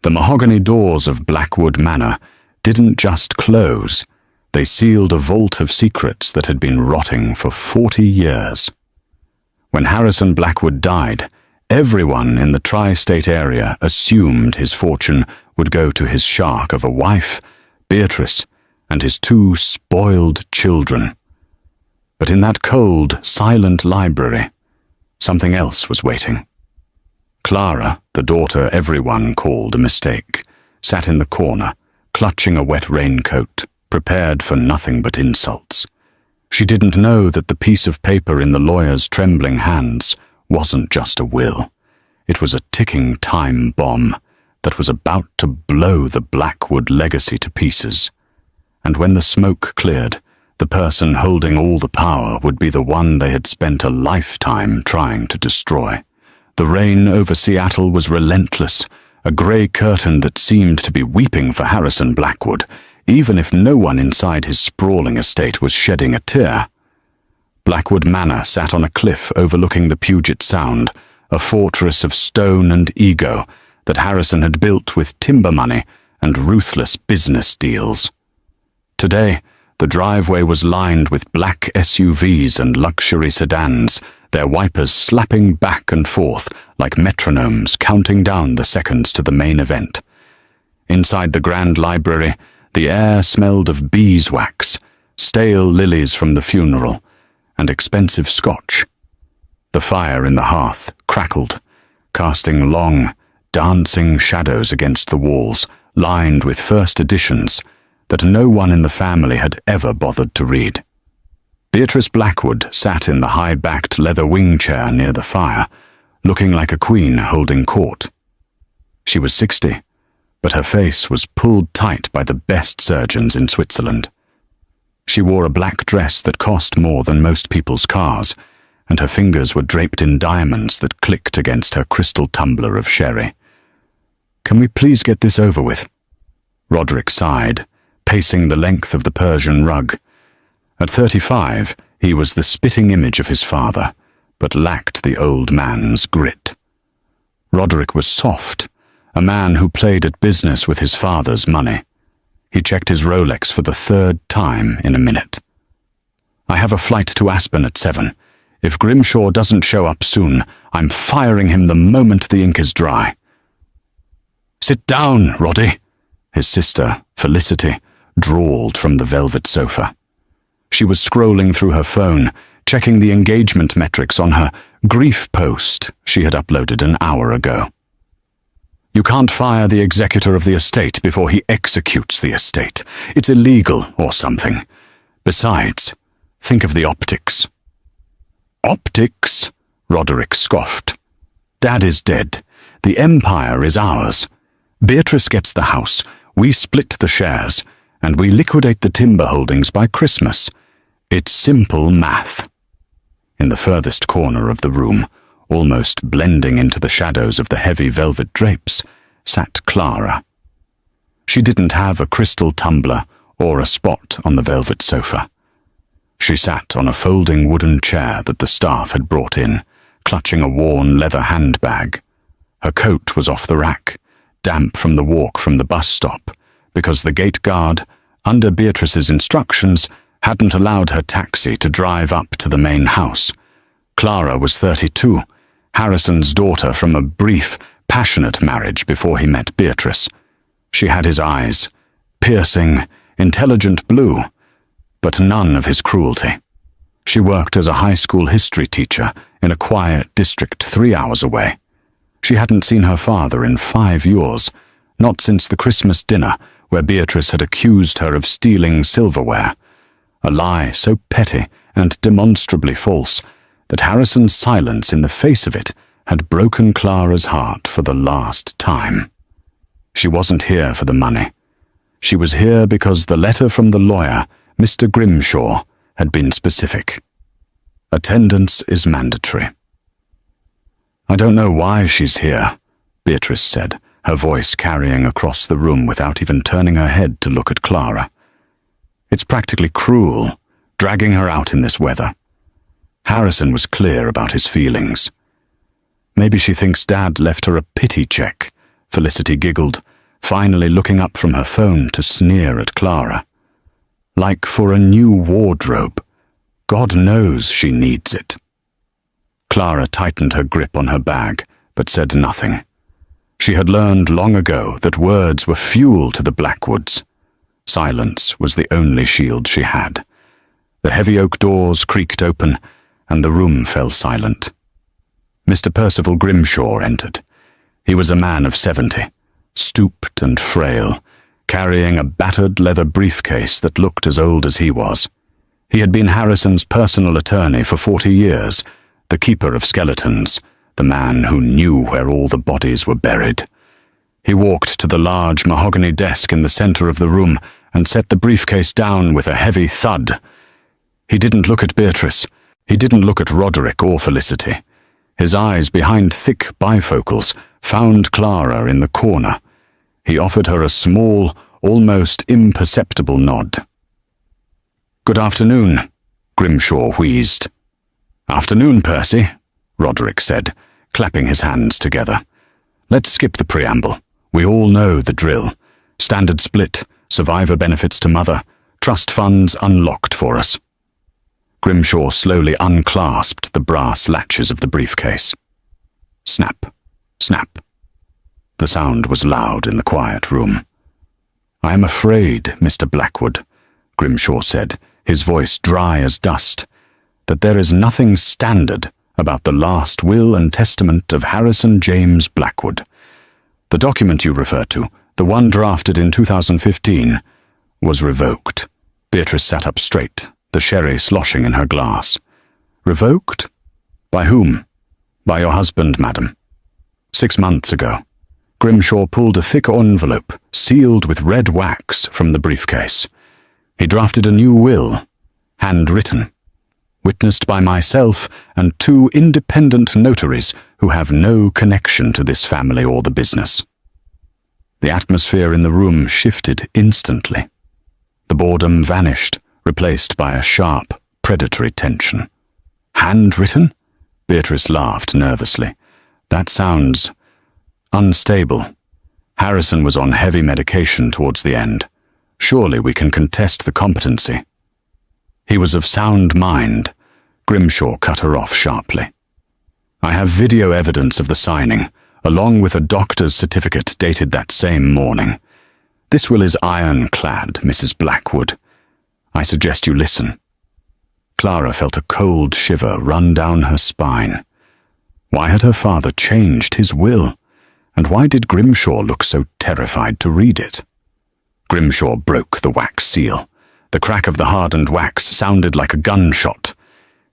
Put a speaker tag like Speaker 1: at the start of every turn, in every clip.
Speaker 1: The mahogany doors of Blackwood Manor didn't just close, they sealed a vault of secrets that had been rotting for 40 years. When Harrison Blackwood died, everyone in the tri-state area assumed his fortune would go to his shark of a wife, Beatrice, and his 2 spoiled children. But in that cold, silent library, something else was waiting. Clara, the daughter everyone called a mistake, sat in the corner, clutching a wet raincoat, prepared for nothing but insults. She didn't know that the piece of paper in the lawyer's trembling hands wasn't just a will. It was a ticking time bomb that was about to blow the Blackwood legacy to pieces. And when the smoke cleared, the person holding all the power would be the one they had spent a lifetime trying to destroy. The rain over Seattle was relentless, a grey curtain that seemed to be weeping for Harrison Blackwood, even if no one inside his sprawling estate was shedding a tear. Blackwood Manor sat on a cliff overlooking the Puget Sound, a fortress of stone and ego that Harrison had built with timber money and ruthless business deals. Today, the driveway was lined with black SUVs and luxury sedans, their wipers slapping back and forth like metronomes counting down the seconds to the main event. Inside the grand library, the air smelled of beeswax, stale lilies from the funeral, and expensive scotch. The fire in the hearth crackled, casting long, dancing shadows against the walls, lined with first editions that no one in the family had ever bothered to read. Beatrice Blackwood sat in the high-backed leather wing chair near the fire, looking like a queen holding court. She was 60, but her face was pulled tight by the best surgeons in Switzerland. She wore a black dress that cost more than most people's cars, and her fingers were draped in diamonds that clicked against her crystal tumbler of sherry. "Can we please get this over with?" Roderick sighed, pacing the length of the Persian rug. At 35, he was the spitting image of his father, but lacked the old man's grit. Roderick was soft, a man who played at business with his father's money. He checked his Rolex for the 3rd time in a minute. "I have a flight to Aspen at 7. If Grimshaw doesn't show up soon, I'm firing him the moment the ink is dry." "Sit down, Roddy," his sister, Felicity, drawled from the velvet sofa. She was scrolling through her phone, checking the engagement metrics on her grief post she had uploaded an hour ago. "You can't fire the executor of the estate before he executes the estate. It's illegal or something. Besides, think of the optics." "Optics?" Roderick scoffed. "Dad is dead. The empire is ours. Beatrice gets the house, we split the shares, and we liquidate the timber holdings by Christmas. It's simple math." In the furthest corner of the room, almost blending into the shadows of the heavy velvet drapes, sat Clara. She didn't have a crystal tumbler or a spot on the velvet sofa. She sat on a folding wooden chair that the staff had brought in, clutching a worn leather handbag. Her coat was off the rack, damp from the walk from the bus stop, because the gate guard, under Beatrice's instructions, hadn't allowed her taxi to drive up to the main house. Clara was 32, Harrison's daughter from a brief, passionate marriage before he met Beatrice. She had his eyes, piercing, intelligent blue, but none of his cruelty. She worked as a high school history teacher in a quiet district 3 hours away. She hadn't seen her father in 5 years, not since the Christmas dinner where Beatrice had accused her of stealing silverware, a lie so petty and demonstrably false that Harrison's silence in the face of it had broken Clara's heart for the last time. She wasn't here for the money. She was here because the letter from the lawyer, Mr. Grimshaw, had been specific. Attendance is mandatory. "I don't know why she's here," Beatrice said, her voice carrying across the room without even turning her head to look at Clara. "It's practically cruel, dragging her out in this weather." Harrison was clear about his feelings. "Maybe she thinks Dad left her a pity check," Felicity giggled, finally looking up from her phone to sneer at Clara. Like for a new wardrobe. God knows she needs it. Clara tightened her grip on her bag, but said nothing. She had learned long ago that words were fuel to the Blackwoods. Silence was the only shield she had. The heavy oak doors creaked open, and the room fell silent. Mr. Percival Grimshaw entered. He was a man of 70, stooped and frail, carrying a battered leather briefcase that looked as old as he was. He had been Harrison's personal attorney for 40 years, the keeper of skeletons, the man who knew where all the bodies were buried. He walked to the large mahogany desk in the center of the room and set the briefcase down with a heavy thud. He didn't look at Beatrice. He didn't look at Roderick or Felicity. His eyes, behind thick bifocals, found Clara in the corner. He offered her a small, almost imperceptible nod. "Good afternoon," Grimshaw wheezed. "Afternoon, Percy," Roderick said, clapping his hands together. "Let's skip the preamble. We all know the drill. Standard split, survivor benefits to mother, trust funds unlocked for us." Grimshaw slowly unclasped the brass latches of the briefcase. Snap, snap. The sound was loud in the quiet room. "I am afraid, Mr. Blackwood," Grimshaw said, his voice dry as dust, "that there is nothing standard about the last will and testament of Harrison James Blackwood. The document you refer to, the one drafted in 2015, was revoked." Beatrice sat up straight, the sherry sloshing in her glass. "Revoked? By whom?" "By your husband, madam. 6 months ago." Grimshaw pulled a thick envelope, sealed with red wax, from the briefcase. "He drafted a new will, handwritten, witnessed by myself and 2 independent notaries who have no connection to this family or the business." The atmosphere in the room shifted instantly. The boredom vanished, replaced by a sharp, predatory tension. "Handwritten?" Beatrice laughed nervously. "That sounds unstable. Harrison was on heavy medication towards the end. Surely we can contest the competency." "He was of sound mind," Grimshaw cut her off sharply. "I have video evidence of the signing, along with a doctor's certificate dated that same morning. This will is ironclad, Mrs. Blackwood. I suggest you listen." Clara felt a cold shiver run down her spine. Why had her father changed his will? And why did Grimshaw look so terrified to read it? Grimshaw broke the wax seal. The crack of the hardened wax sounded like a gunshot.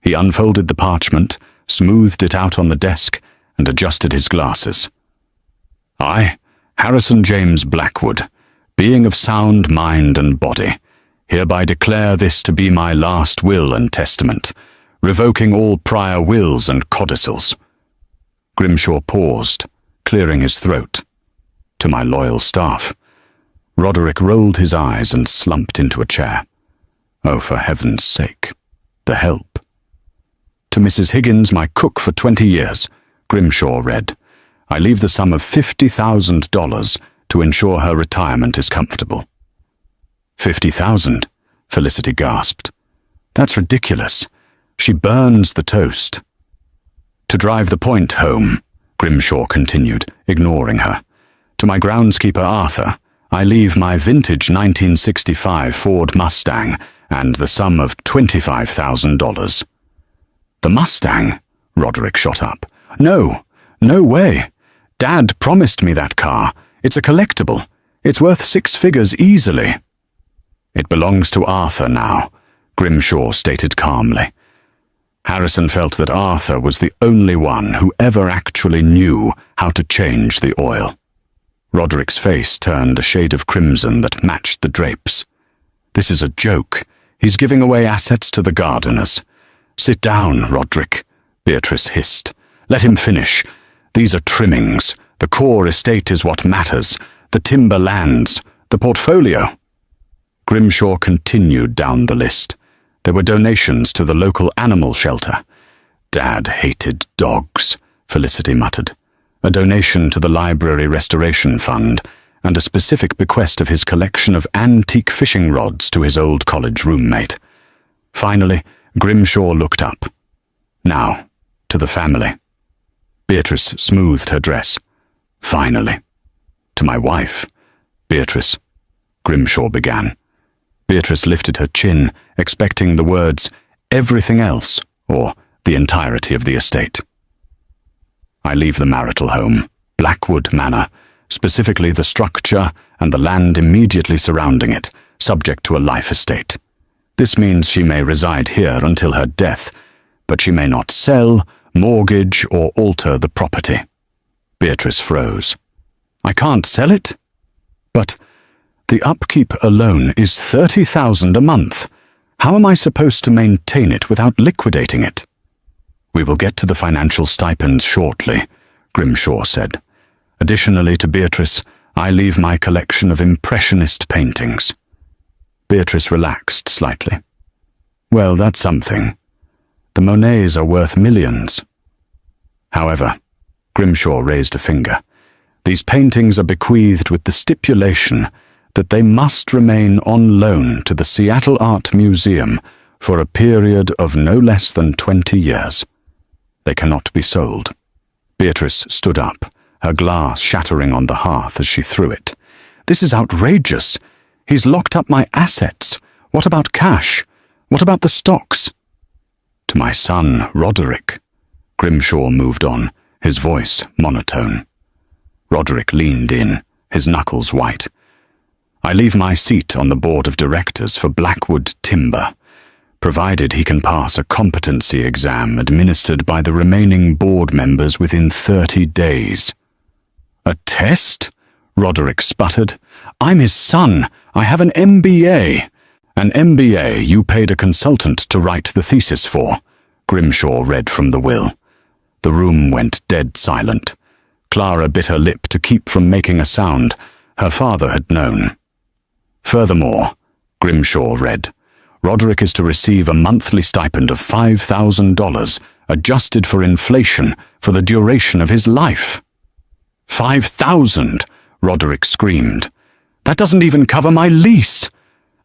Speaker 1: He unfolded the parchment, smoothed it out on the desk, and adjusted his glasses. "I, Harrison James Blackwood, being of sound mind and body, hereby declare this to be my last will and testament, revoking all prior wills and codicils." Grimshaw paused, clearing his throat. "To my loyal staff." Roderick rolled his eyes and slumped into a chair. "Oh, for heaven's sake, the help." "To Mrs. Higgins, my cook for 20 years, Grimshaw read, "I leave the sum of $50,000 to ensure her retirement is comfortable." $50,000, Felicity gasped. "That's ridiculous. She burns the toast." "To drive the point home," Grimshaw continued, ignoring her, "to my groundskeeper Arthur, I leave my vintage 1965 Ford Mustang and the sum of $25,000. "The Mustang?" Roderick shot up. No way. Dad promised me that car. It's a collectible. It's worth 6 figures easily." "It belongs to Arthur now," Grimshaw stated calmly. Harrison felt that Arthur was the only one who ever actually knew how to change the oil. Roderick's face turned a shade of crimson that matched the drapes. "This is a joke. He's giving away assets to the gardeners." "Sit down, Roderick," Beatrice hissed. "Let him finish. These are trimmings. The core estate is what matters. The timber lands, the portfolio." Grimshaw continued down the list. There were donations to the local animal shelter. "Dad hated dogs," Felicity muttered. "A donation to the Library Restoration Fund, and a specific bequest of his collection of antique fishing rods to his old college roommate. Finally, Grimshaw looked up. Now, to the family. Beatrice smoothed her dress. Finally. To my wife. Beatrice. Grimshaw began. Beatrice lifted her chin, expecting the words, everything else, or the entirety of the estate. I leave the marital home, Blackwood Manor, specifically the structure and the land immediately surrounding it, subject to a life estate. This means she may reside here until her death, but she may not sell, mortgage, or alter the property. Beatrice froze. I can't sell it? But the upkeep alone is $30,000 a month. How am I supposed to maintain it without liquidating it? We will get to the financial stipends shortly, Grimshaw said. Additionally to Beatrice, I leave my collection of impressionist paintings. Beatrice relaxed slightly. Well, that's something. The Monets are worth millions. However, Grimshaw raised a finger. These paintings are bequeathed with the stipulation that they must remain on loan to the Seattle Art Museum for a period of no less than 20 years. They cannot be sold. Beatrice stood up, her glass shattering on the hearth as she threw it. This is outrageous. He's locked up my assets. What about cash? What about the stocks? To my son, Roderick. Grimshaw moved on, his voice monotone. Roderick leaned in, his knuckles white. I leave my seat on the board of directors for Blackwood Timber, provided he can pass a competency exam administered by the remaining board members within 30 days. A test? Roderick sputtered. I'm his son. I have an MBA. An MBA you paid a consultant to write the thesis for, Grimshaw read from the will. The room went dead silent. Clara bit her lip to keep from making a sound. Her father had known. Furthermore, Grimshaw read, Roderick is to receive a monthly stipend of $5,000, adjusted for inflation, for the duration of his life. 5,000, Roderick screamed. That doesn't even cover my lease.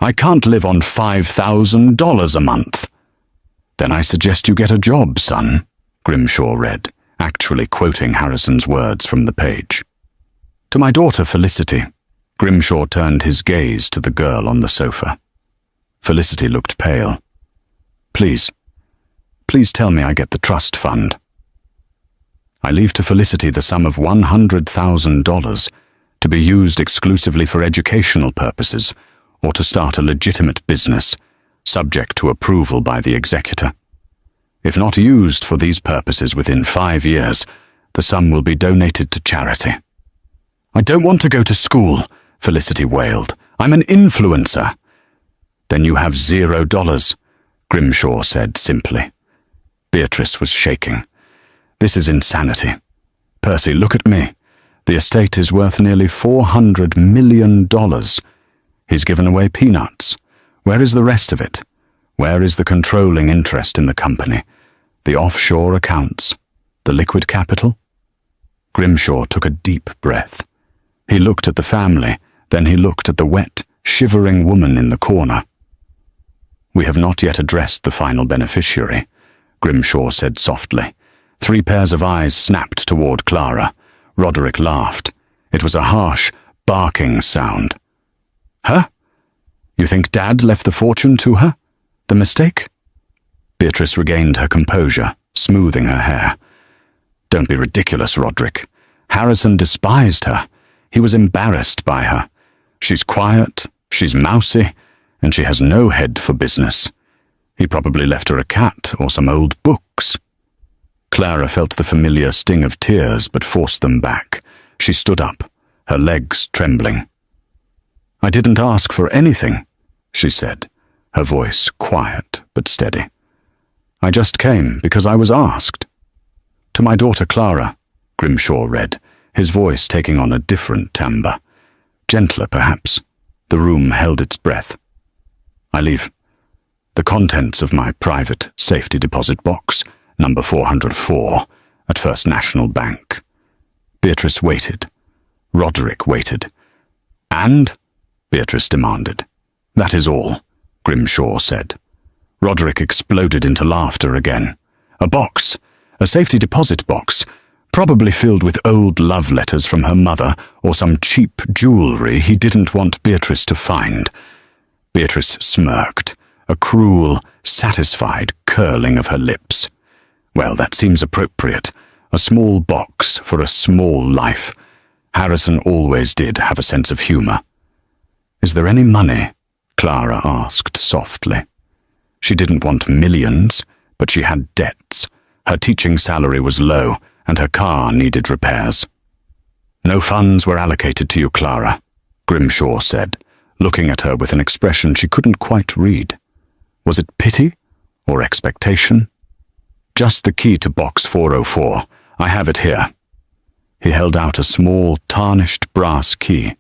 Speaker 1: I can't live on $5,000 a month. Then I suggest you get a job, son, Grimshaw read, actually quoting Harrison's words from the page. To my daughter Felicity, Grimshaw turned his gaze to the girl on the sofa. Felicity looked pale. Please tell me I get the trust fund. I leave to Felicity the sum of $100,000 to be used exclusively for educational purposes or to start a legitimate business, subject to approval by the executor. If not used for these purposes within 5 years, the sum will be donated to charity. I don't want to go to school, Felicity wailed. I'm an influencer. Then you have $0, Grimshaw said simply. Beatrice was shaking. This is insanity. Percy, look at me. The estate is worth nearly $400 million. He's given away peanuts. Where is the rest of it? Where is the controlling interest in the company? The offshore accounts? The liquid capital? Grimshaw took a deep breath. He looked at the family, then he looked at the wet, shivering woman in the corner. We have not yet addressed the final beneficiary, Grimshaw said softly. 3 pairs of eyes snapped toward Clara. Roderick laughed. It was a harsh, barking sound. Her? You think Dad left the fortune to her? The mistake? Beatrice regained her composure, smoothing her hair. Don't be ridiculous, Roderick. Harrison despised her. He was embarrassed by her. She's quiet, she's mousy, and she has no head for business. He probably left her a cat or some old books. Clara felt the familiar sting of tears but forced them back. She stood up, her legs trembling. I didn't ask for anything, she said, her voice quiet but steady. I just came because I was asked. To my daughter Clara, Grimshaw read, his voice taking on a different timbre. Gentler, perhaps. The room held its breath. I leave the contents of my private safety deposit box, number 404, at First National Bank. Beatrice waited. Roderick waited. And? Beatrice demanded. That is all, Grimshaw said. Roderick exploded into laughter again. A box, a safety deposit box, probably filled with old love letters from her mother or some cheap jewellery he didn't want Beatrice to find. Beatrice smirked, a cruel, satisfied curling of her lips. Well, that seems appropriate. A small box for a small life. Harrison always did have a sense of humour. Is there any money? Clara asked softly. She didn't want millions, but she had debts. Her teaching salary was low, and her car needed repairs. No funds were allocated to you, Clara, Grimshaw said, looking at her with an expression she couldn't quite read. Was it pity or expectation? Just the key to box 404. I have it here. He held out a small, tarnished brass key.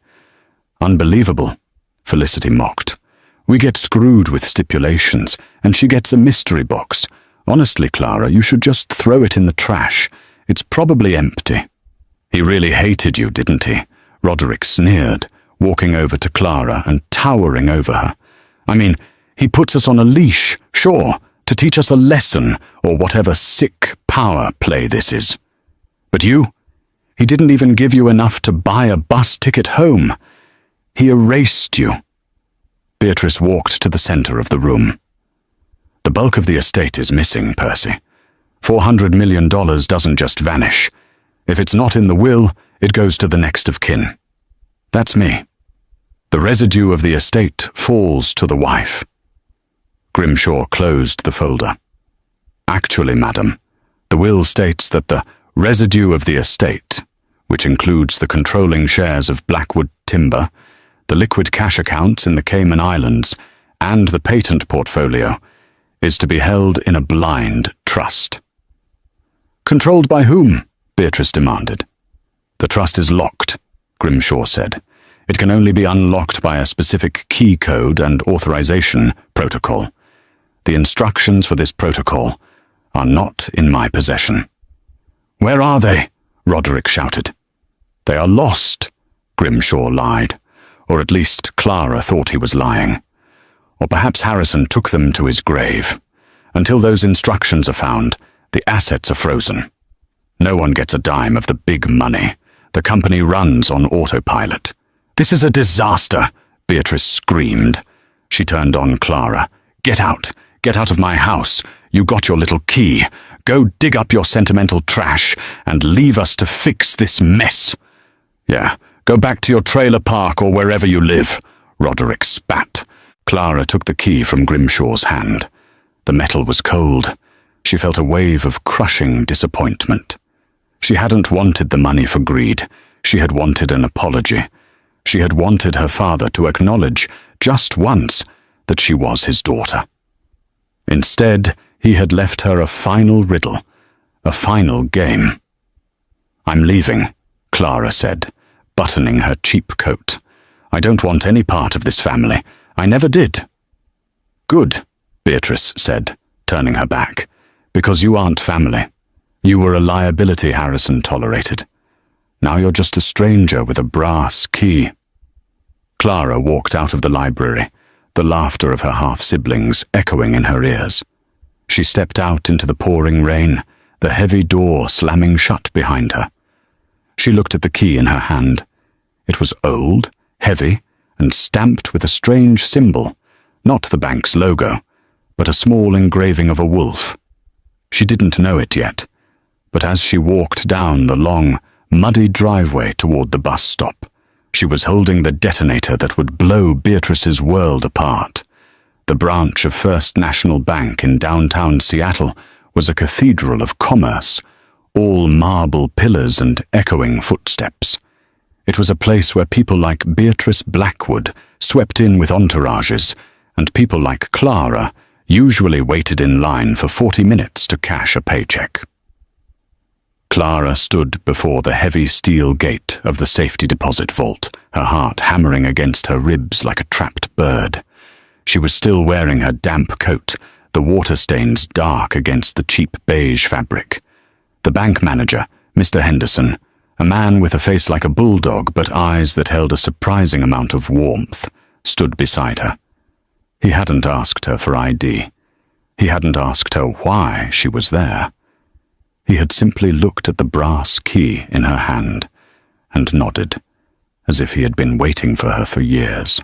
Speaker 1: Unbelievable, Felicity mocked. We get screwed with stipulations, and she gets a mystery box. Honestly, Clara, you should just throw it in the trash. It's probably empty. He really hated you, didn't he? Roderick sneered, walking over to Clara and towering over her. I mean, he puts us on a leash, sure, to teach us a lesson or whatever sick power play this is. But you? He didn't even give you enough to buy a bus ticket home. He erased you. Beatrice walked to the center of the room. The bulk of the estate is missing, Percy. $400 million doesn't just vanish. If it's not in the will, it goes to the next of kin. That's me. The residue of the estate falls to the wife. Grimshaw closed the folder. Actually, madam, the will states that the residue of the estate, which includes the controlling shares of Blackwood Timber, the liquid cash accounts in the Cayman Islands, and the patent portfolio, is to be held in a blind trust. Controlled by whom? Beatrice demanded. The trust is locked, Grimshaw said. It can only be unlocked by a specific key code and authorization protocol. The instructions for this protocol are not in my possession. Where are they? Roderick shouted. They are lost, Grimshaw lied. Or at least Clara thought he was lying. Or perhaps Harrison took them to his grave. Until those instructions are found, the assets are frozen. No one gets a dime of the big money. The company runs on autopilot. This is a disaster, Beatrice screamed. She turned on Clara. Get out. Get out of my house. You got your little key. Go dig up your sentimental trash and leave us to fix this mess. Yeah, go back to your trailer park or wherever you live, Roderick spat. Clara took the key from Grimshaw's hand. The metal was cold. She felt a wave of crushing disappointment. She hadn't wanted the money for greed. She had wanted an apology. She had wanted her father to acknowledge, just once, that she was his daughter. Instead, he had left her a final riddle, a final game. I'm leaving, Clara said, buttoning her cheap coat. I don't want any part of this family. I never did. Good, Beatrice said, turning her back, because you aren't family. You were a liability Harrison tolerated. Now you're just a stranger with a brass key. Clara walked out of the library, the laughter of her half-siblings echoing in her ears. She stepped out into the pouring rain, the heavy door slamming shut behind her. She looked at the key in her hand. It was old, heavy, and stamped with a strange symbol, not the bank's logo, but a small engraving of a wolf. She didn't know it yet, but as she walked down the long, muddy driveway toward the bus stop, she was holding the detonator that would blow Beatrice's world apart. The branch of First National Bank in downtown Seattle was a cathedral of commerce, all marble pillars and echoing footsteps. It was a place where people like Beatrice Blackwood swept in with entourages, and people like Clara usually waited in line for 40 minutes to cash a paycheck. Clara stood before the heavy steel gate of the safety deposit vault, her heart hammering against her ribs like a trapped bird. She was still wearing her damp coat, the water stains dark against the cheap beige fabric. The bank manager, Mr. Henderson, A man with a face like a bulldog but eyes that held a surprising amount of warmth stood beside her. He hadn't asked her for ID. He hadn't asked her why she was there. He had simply looked at the brass key in her hand and nodded, as if he had been waiting for her for years.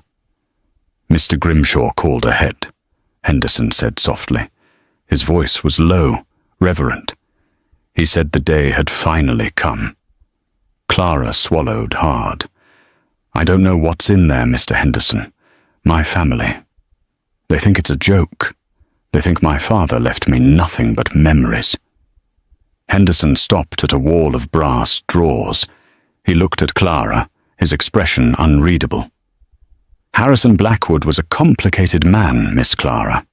Speaker 1: "Mr. Grimshaw called ahead," Henderson said softly. His voice was low, reverent. He said the day had finally come. Clara swallowed hard. "I don't know what's in there, Mr. Henderson. My family. They think it's a joke. They think my father left me nothing but memories." Henderson stopped at a wall of brass drawers. He looked at Clara, his expression unreadable. "Harrison Blackwood was a complicated man, Miss Clara.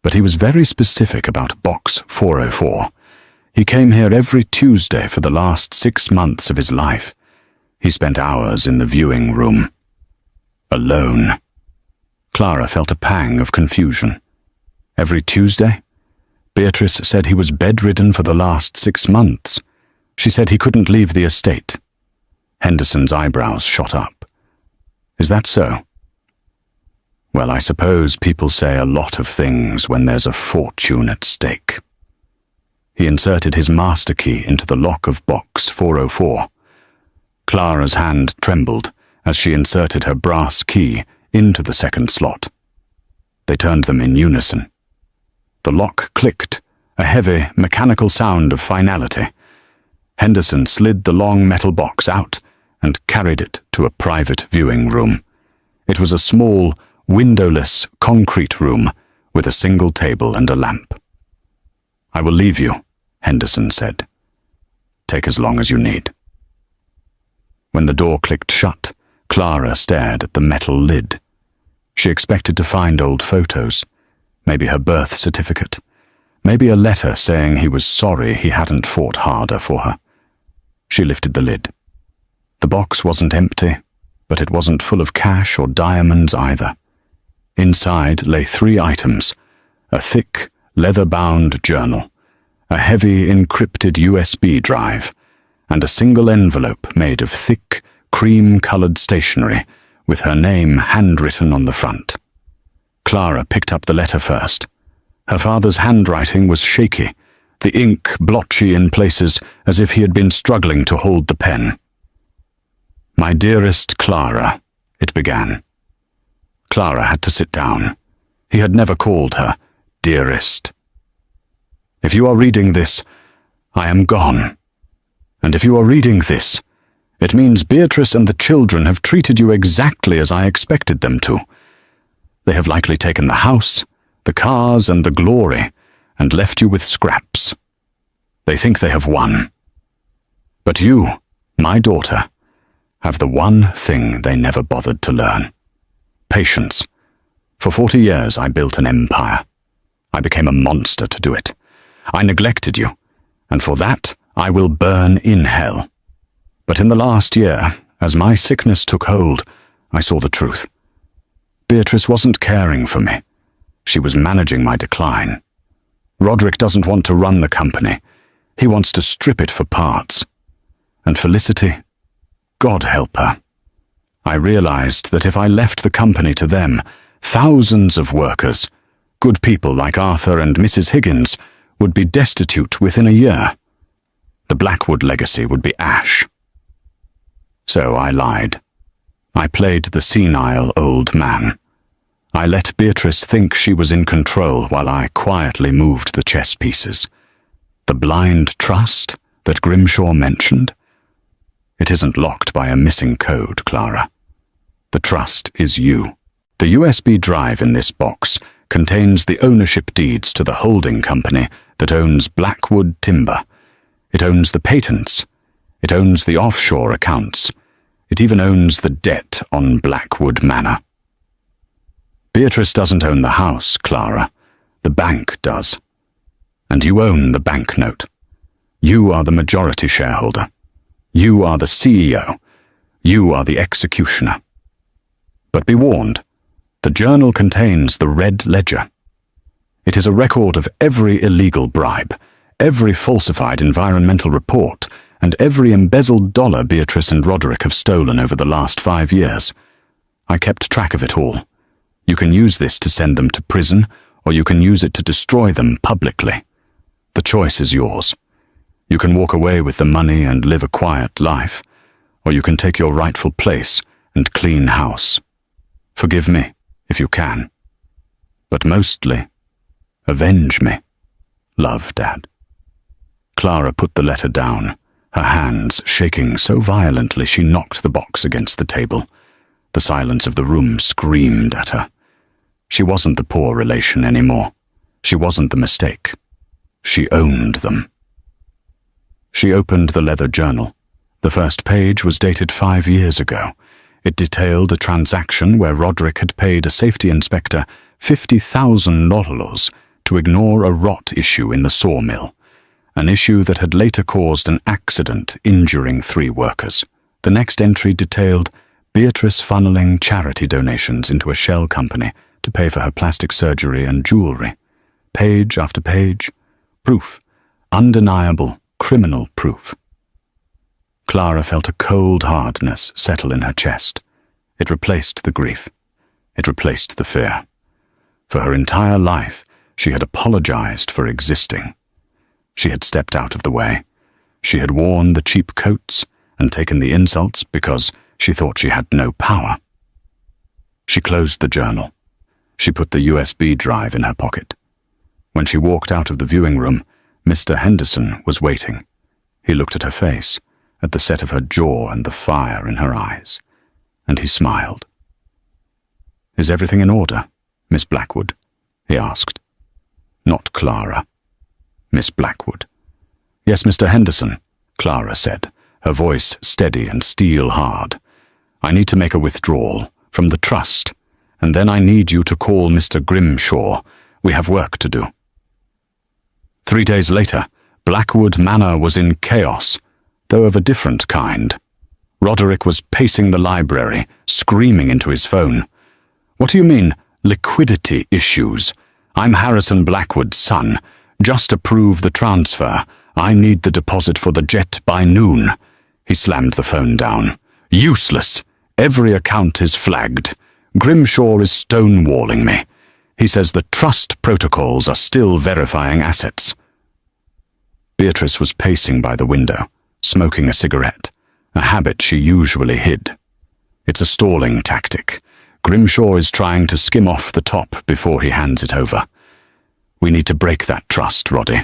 Speaker 1: But he was very specific about Box 404. He came here every Tuesday for the last 6 months of his life. He spent hours in the viewing room. Alone." Clara felt a pang of confusion. Every Tuesday? Beatrice said he was bedridden for the last 6 months. She said he couldn't leave the estate. Henderson's eyebrows shot up. "Is that so?" "Well, I suppose people say a lot of things when there's a fortune at stake." He inserted his master key into the lock of Box 404. Clara's hand trembled as she inserted her brass key into the second slot. They turned them in unison. The lock clicked, a heavy, mechanical sound of finality. Henderson slid the long metal box out and carried it to a private viewing room. It was a small, windowless concrete room with a single table and a lamp. "I will leave you," Henderson said. "Take as long as you need." When the door clicked shut, Clara stared at the metal lid. She expected to find old photos, maybe her birth certificate, maybe a letter saying he was sorry he hadn't fought harder for her. She lifted the lid. The box wasn't empty, but it wasn't full of cash or diamonds either. Inside lay 3 items: a thick, leather-bound journal, a heavy encrypted USB drive, and a single envelope made of thick, cream-colored stationery with her name handwritten on the front. Clara picked up the letter first. Her father's handwriting was shaky, the ink blotchy in places as if he had been struggling to hold the pen. "My dearest Clara," it began. Clara had to sit down. He had never called her dearest. "If you are reading this, I am gone. And if you are reading this, it means Beatrice and the children have treated you exactly as I expected them to. They have likely taken the house, the cars, and the glory, and left you with scraps. They think they have won. But you, my daughter, have the one thing they never bothered to learn: patience. For 40 years I built an empire. I became a monster to do it. I neglected you, and for that I will burn in hell. But in the last year, as my sickness took hold, I saw the truth. Beatrice wasn't caring for me. She was managing my decline. Roderick doesn't want to run the company. He wants to strip it for parts. And Felicity, God help her. I realized that if I left the company to them, thousands of workers, good people like Arthur and Mrs. Higgins, would be destitute within a year. The Blackwood legacy would be ash. So I lied. I played the senile old man. I let Beatrice think she was in control while I quietly moved the chess pieces. The blind trust that Grimshaw mentioned? It isn't locked by a missing code, Clara. The trust is you. The USB drive in this box contains the ownership deeds to the holding company that owns Blackwood Timber. It owns the patents. It owns the offshore accounts. It even owns the debt on Blackwood Manor. Beatrice doesn't own the house, Clara. The bank does. And you own the banknote. You are the majority shareholder. You are the CEO. You are the executioner. But be warned, the journal contains the red ledger. It is a record of every illegal bribe, every falsified environmental report, and every embezzled dollar Beatrice and Roderick have stolen over the last 5 years. I kept track of it all. You can use this to send them to prison, or you can use it to destroy them publicly. The choice is yours. You can walk away with the money and live a quiet life, or you can take your rightful place and clean house. Forgive me, if you can. But mostly, avenge me. Love, Dad. Clara put the letter down, her hands shaking so violently she knocked the box against the table. The silence of the room screamed at her. She wasn't the poor relation anymore. She wasn't the mistake. She owned them. She opened the leather journal. The first page was dated 5 years ago. It detailed a transaction where Roderick had paid a safety inspector $50,000 to ignore a rot issue in the sawmill, an issue that had later caused an accident injuring 3 workers. The next entry detailed Beatrice funneling charity donations into a shell company to pay for her plastic surgery and jewelry. Page after page. Proof. Undeniable criminal proof. Clara felt a cold hardness settle in her chest. It replaced the grief. It replaced the fear. For her entire life, she had apologized for existing. She had stepped out of the way. She had worn the cheap coats and taken the insults because she thought she had no power. She closed the journal. She put the USB drive in her pocket. When she walked out of the viewing room, Mr. Henderson was waiting. He looked at her face, at the set of her jaw and the fire in her eyes, and he smiled. "Is everything in order, Miss Blackwood?" he asked. Not Clara. Miss Blackwood. "Yes, Mr. Henderson," Clara said, her voice steady and steel-hard. "I need to make a withdrawal from the trust, and then I need you to call Mr. Grimshaw. We have work to do." 3 days later, Blackwood Manor was in chaos, though of a different kind. Roderick was pacing the library, screaming into his phone. "What do you mean, liquidity issues? I'm Harrison Blackwood's son. Just approve the transfer. I need the deposit for the jet by noon." He slammed the phone down. "Useless. Every account is flagged. Grimshaw is stonewalling me. He says the trust protocols are still verifying assets." Beatrice was pacing by the window, smoking a cigarette, a habit she usually hid. It's a stalling tactic. Grimshaw is trying to skim off the top before he hands it over. We need to break that trust, Roddy.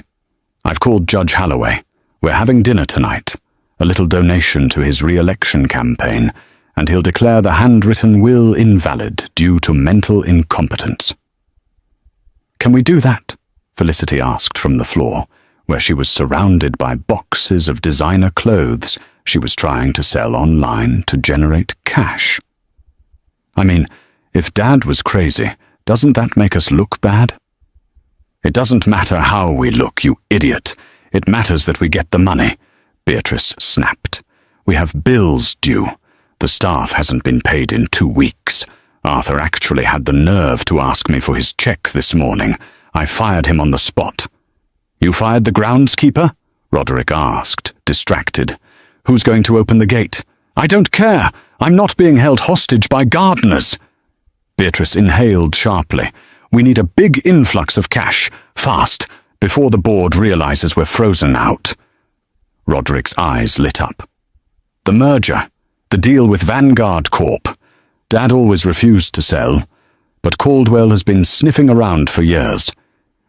Speaker 1: I've called Judge Halloway. We're having dinner tonight, a little donation to his re-election campaign, and he'll declare the handwritten will invalid due to mental incompetence. "Can we do that?" Felicity asked from the floor, where she was surrounded by boxes of designer clothes she was trying to sell online to generate cash. "I mean, if Dad was crazy, doesn't that make us look bad?" "It doesn't matter how we look, you idiot. It matters that we get the money," Beatrice snapped. "We have bills due. The staff hasn't been paid in 2 weeks. Arthur actually had the nerve to ask me for his check this morning. I fired him on the spot." "You fired the groundskeeper?" Roderick asked, distracted. "Who's going to open the gate?" "I don't care. I'm not being held hostage by gardeners." Beatrice inhaled sharply. "We need a big influx of cash, fast, before the board realizes we're frozen out." Roderick's eyes lit up. "The merger, the deal with Vanguard Corp. Dad always refused to sell, but Caldwell has been sniffing around for years.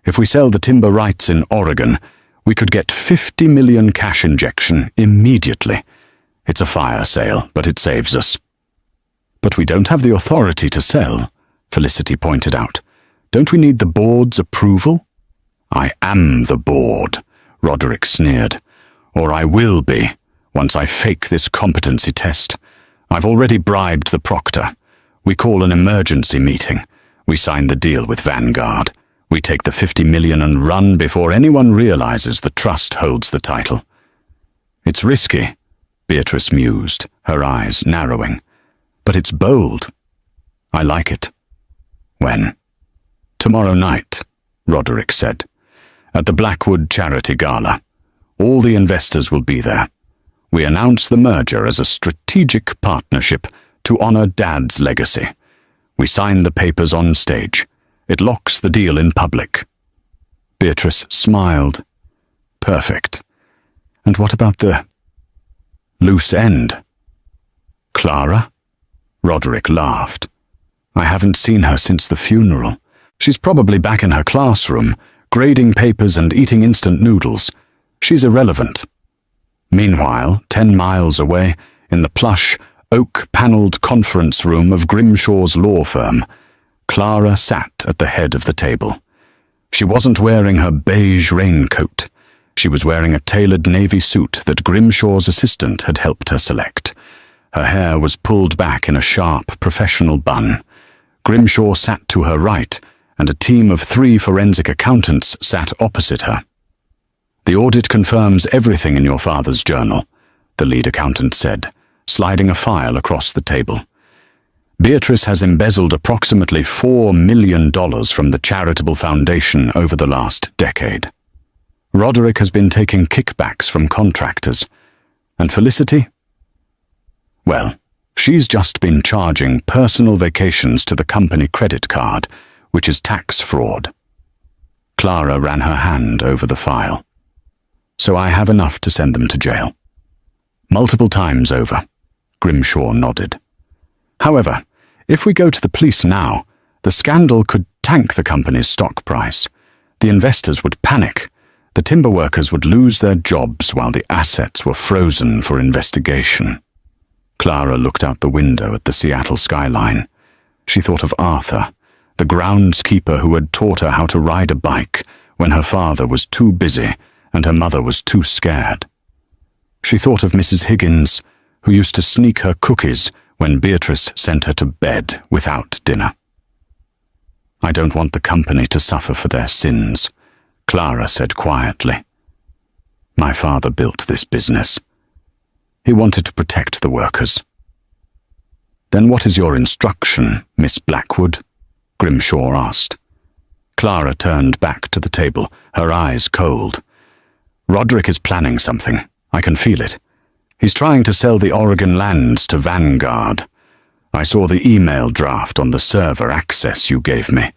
Speaker 1: If we sell the timber rights in Oregon, we could get $50 million cash injection immediately. It's a fire sale, but it saves us." "But we don't have the authority to sell," Felicity pointed out. "Don't we need the board's approval?" "I am the board," Roderick sneered. "Or I will be, once I fake this competency test. I've already bribed the proctor. We call an emergency meeting. We sign the deal with Vanguard. We take the $50 million and run before anyone realizes the trust holds the title." "It's risky," Beatrice mused, her eyes narrowing. "But it's bold. I like it." "When?" "Tomorrow night," Roderick said. "At the Blackwood Charity Gala. All the investors will be there. We announce the merger as a strategic partnership to honor Dad's legacy. We sign the papers on stage. It locks the deal in public." Beatrice smiled. "Perfect. And what about the loose end?" "Clara?" Roderick laughed. "I haven't seen her since the funeral. She's probably back in her classroom, grading papers and eating instant noodles. She's irrelevant." Meanwhile, 10 miles away, in the plush, oak-paneled conference room of Grimshaw's law firm, Clara sat at the head of the table. She wasn't wearing her beige raincoat. She was wearing a tailored navy suit that Grimshaw's assistant had helped her select. Her hair was pulled back in a sharp, professional bun. Grimshaw sat to her right, and a team of 3 forensic accountants sat opposite her. "The audit confirms everything in your father's journal," the lead accountant said, sliding a file across the table. "Beatrice has embezzled approximately $4 million from the charitable foundation over the last decade. Roderick has been taking kickbacks from contractors. And Felicity? Well, she's just been charging personal vacations to the company credit card, which is tax fraud." Clara ran her hand over the file. "So I have enough to send them to jail." "Multiple times over," Grimshaw nodded. "However, if we go to the police now, the scandal could tank the company's stock price. The investors would panic. The timber workers would lose their jobs while the assets were frozen for investigation." Clara looked out the window at the Seattle skyline. She thought of Arthur, the groundskeeper who had taught her how to ride a bike when her father was too busy and her mother was too scared. She thought of Mrs. Higgins, who used to sneak her cookies when Beatrice sent her to bed without dinner. "I don't want the company to suffer for their sins," Clara said quietly. "My father built this business. He wanted to protect the workers." "Then what is your instruction, Miss Blackwood?" Grimshaw asked. Clara turned back to the table, her eyes cold. "Roderick is planning something. I can feel it. He's trying to sell the Oregon lands to Vanguard. I saw the email draft on the server access you gave me."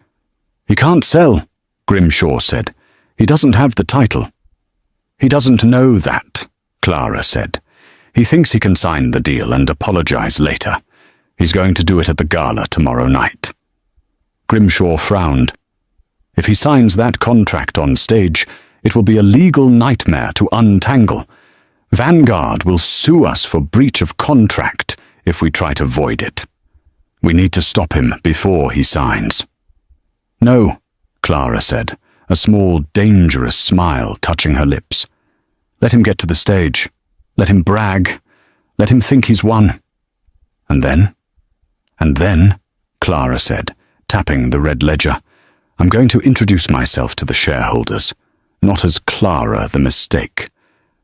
Speaker 1: "He can't sell," Grimshaw said. "He doesn't have the title." "He doesn't know that," Clara said. "He thinks he can sign the deal and apologize later. He's going to do it at the gala tomorrow night." Grimshaw frowned. "If he signs that contract on stage, it will be a legal nightmare to untangle. Vanguard will sue us for breach of contract if we try to void it. We need to stop him before he signs." "No," Clara said, a small, dangerous smile touching her lips. "Let him get to the stage. Let him brag. Let him think he's won. And then?" "And then," Clara said, tapping the red ledger, "I'm going to introduce myself to the shareholders, not as Clara the mistake,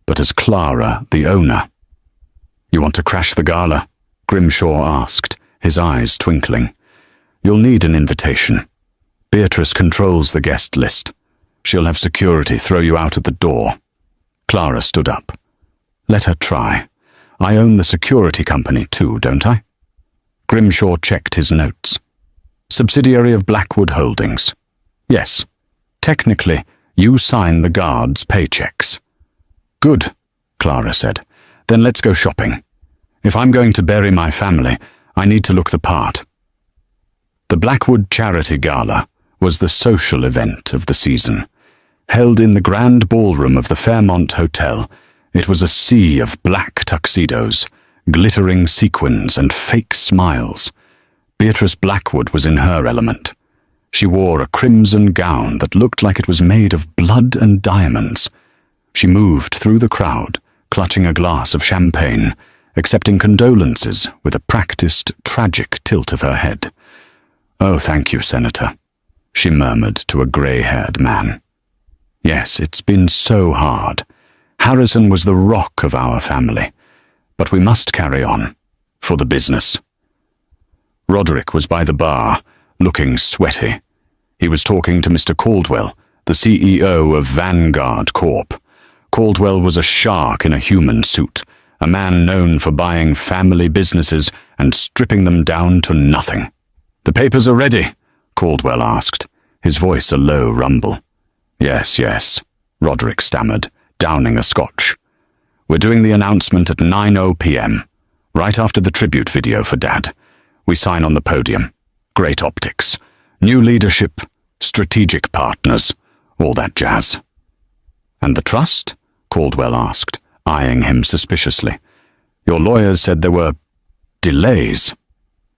Speaker 1: but as Clara the owner." "You want to crash the gala?" Grimshaw asked, his eyes twinkling. "You'll need an invitation. Beatrice controls the guest list. She'll have security throw you out at the door." Clara stood up. "Let her try. I own the security company too, don't I?" Grimshaw checked his notes. "Subsidiary of Blackwood Holdings. Yes. Technically, you sign the guards' paychecks." "Good," Clara said. "Then let's go shopping. If I'm going to bury my family, I need to look the part." The Blackwood Charity Gala was the social event of the season. Held in the grand ballroom of the Fairmont Hotel, it was a sea of black tuxedos, glittering sequins and fake smiles. Beatrice Blackwood was in her element. She wore a crimson gown that looked like it was made of blood and diamonds. She moved through the crowd, clutching a glass of champagne, accepting condolences with a practiced, tragic tilt of her head. "Oh, thank you, Senator," she murmured to a grey-haired man. "Yes, it's been so hard. Harrison was the rock of our family. But we must carry on. For the business." Roderick was by the bar, looking sweaty. He was talking to Mr. Caldwell, the CEO of Vanguard Corp. Caldwell was a shark in a human suit, a man known for buying family businesses and stripping them down to nothing. "The papers are ready?" Caldwell asked, his voice a low rumble. Yes, Roderick stammered, downing a scotch. "We're doing the announcement at 9:00 p.m., right after the tribute video for Dad. We sign on the podium. Great optics. New leadership, strategic partners, all that jazz." "And the trust?" Caldwell asked, eyeing him suspiciously. "Your lawyers said there were delays."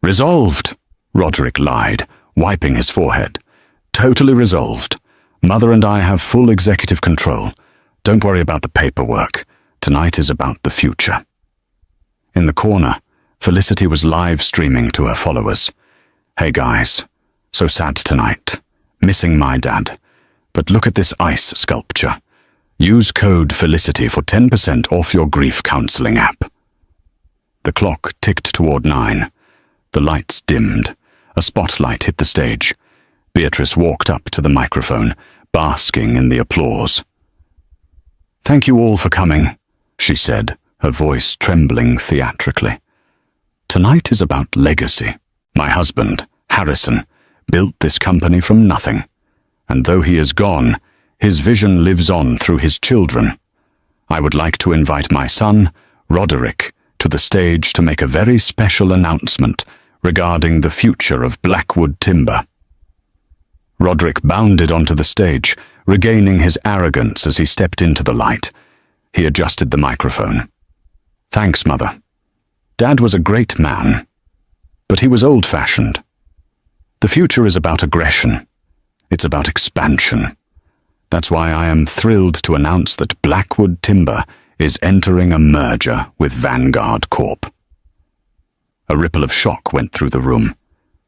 Speaker 1: "Resolved," Roderick lied, wiping his forehead. "Totally resolved. Mother and I have full executive control. Don't worry about the paperwork. Tonight is about the future." In the corner, Felicity was live streaming to her followers. "Hey guys, so sad tonight. Missing my dad. But look at this ice sculpture. Use code Felicity for 10% off your grief counseling app." The clock ticked toward 9. The lights dimmed. A spotlight hit the stage. Beatrice walked up to the microphone, basking in the applause. "Thank you all for coming," she said, her voice trembling theatrically. "Tonight is about legacy. My husband, Harrison, built this company from nothing. And though he is gone, his vision lives on through his children. I would like to invite my son, Roderick, to the stage to make a very special announcement regarding the future of Blackwood Timber." Roderick bounded onto the stage, regaining his arrogance as he stepped into the light. He adjusted the microphone. "Thanks, Mother. Dad was a great man, but he was old-fashioned. The future is about aggression. It's about expansion. That's why I am thrilled to announce that Blackwood Timber is entering a merger with Vanguard Corp." A ripple of shock went through the room.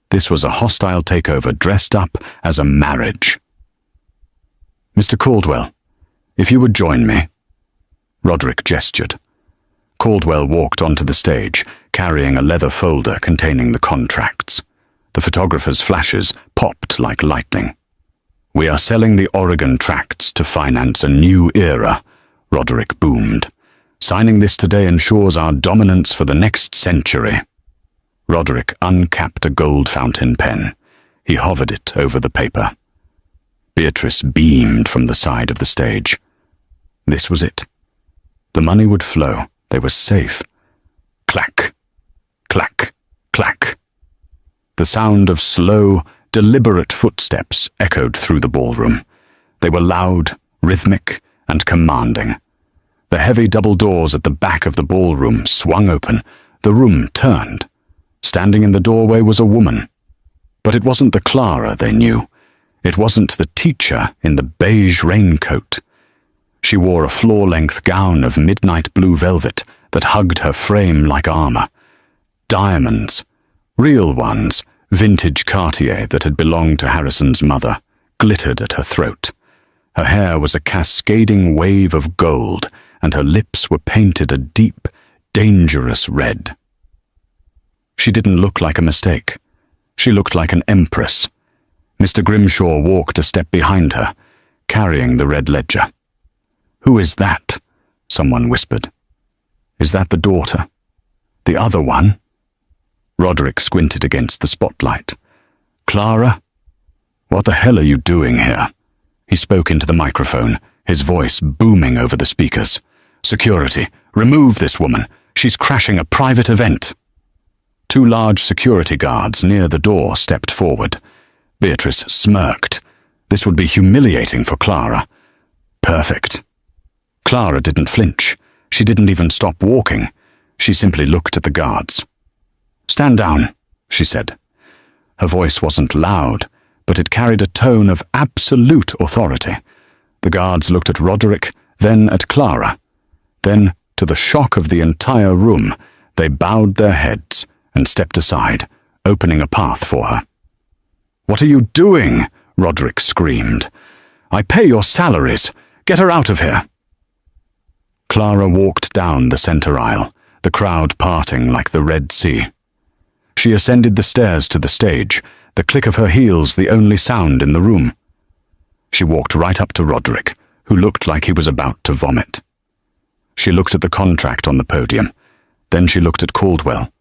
Speaker 1: This was a hostile takeover dressed up as a marriage. "Mr. Caldwell, if you would join me." Roderick gestured. Caldwell walked onto the stage, carrying a leather folder containing the contracts. The photographer's flashes popped like lightning. "We are selling the Oregon tracts to finance a new era," Roderick boomed. "Signing this today ensures our dominance for the next century." Roderick uncapped a gold fountain pen. He hovered it over the paper. Beatrice beamed from the side of the stage. This was it. The money would flow. They were safe. Clack, clack, clack. The sound of slow, deliberate footsteps echoed through the ballroom. They were loud, rhythmic, and commanding. The heavy double doors at the back of the ballroom swung open. The room turned. Standing in the doorway was a woman. But it wasn't the Clara they knew. It wasn't the teacher in the beige raincoat. She wore a floor-length gown of midnight blue velvet that hugged her frame like armor. Diamonds, real ones, vintage Cartier that had belonged to Harrison's mother, glittered at her throat. Her hair was a cascading wave of gold, and her lips were painted a deep, dangerous red. She didn't look like a mistake. She looked like an empress. Mr. Grimshaw walked a step behind her, carrying the red ledger. "Who is that?" someone whispered. "Is that the daughter? The other one?" Roderick squinted against the spotlight. "Clara? What the hell are you doing here?" He spoke into the microphone, his voice booming over the speakers. "Security, remove this woman. She's crashing a private event." 2 large security guards near the door stepped forward. Beatrice smirked. This would be humiliating for Clara. Perfect. Clara didn't flinch. She didn't even stop walking. She simply looked at the guards. "Stand down," she said. Her voice wasn't loud, but it carried a tone of absolute authority. The guards looked at Roderick, then at Clara. Then, to the shock of the entire room, they bowed their heads and stepped aside, opening a path for her. "What are you doing?" Roderick screamed. "I pay your salaries. Get her out of here." Clara walked down the center aisle, the crowd parting like the Red Sea. She ascended the stairs to the stage, the click of her heels the only sound in the room. She walked right up to Roderick, who looked like he was about to vomit. She looked at the contract on the podium. Then she looked at Caldwell.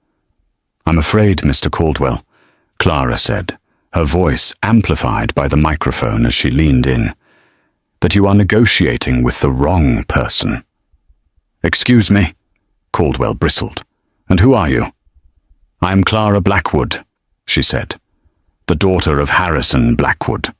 Speaker 1: "I'm afraid, Mr. Caldwell," Clara said, her voice amplified by the microphone as she leaned in, "that you are negotiating with the wrong person." "Excuse me," Caldwell bristled. "And who are you?" "I am Clara Blackwood," she said, "the daughter of Harrison Blackwood."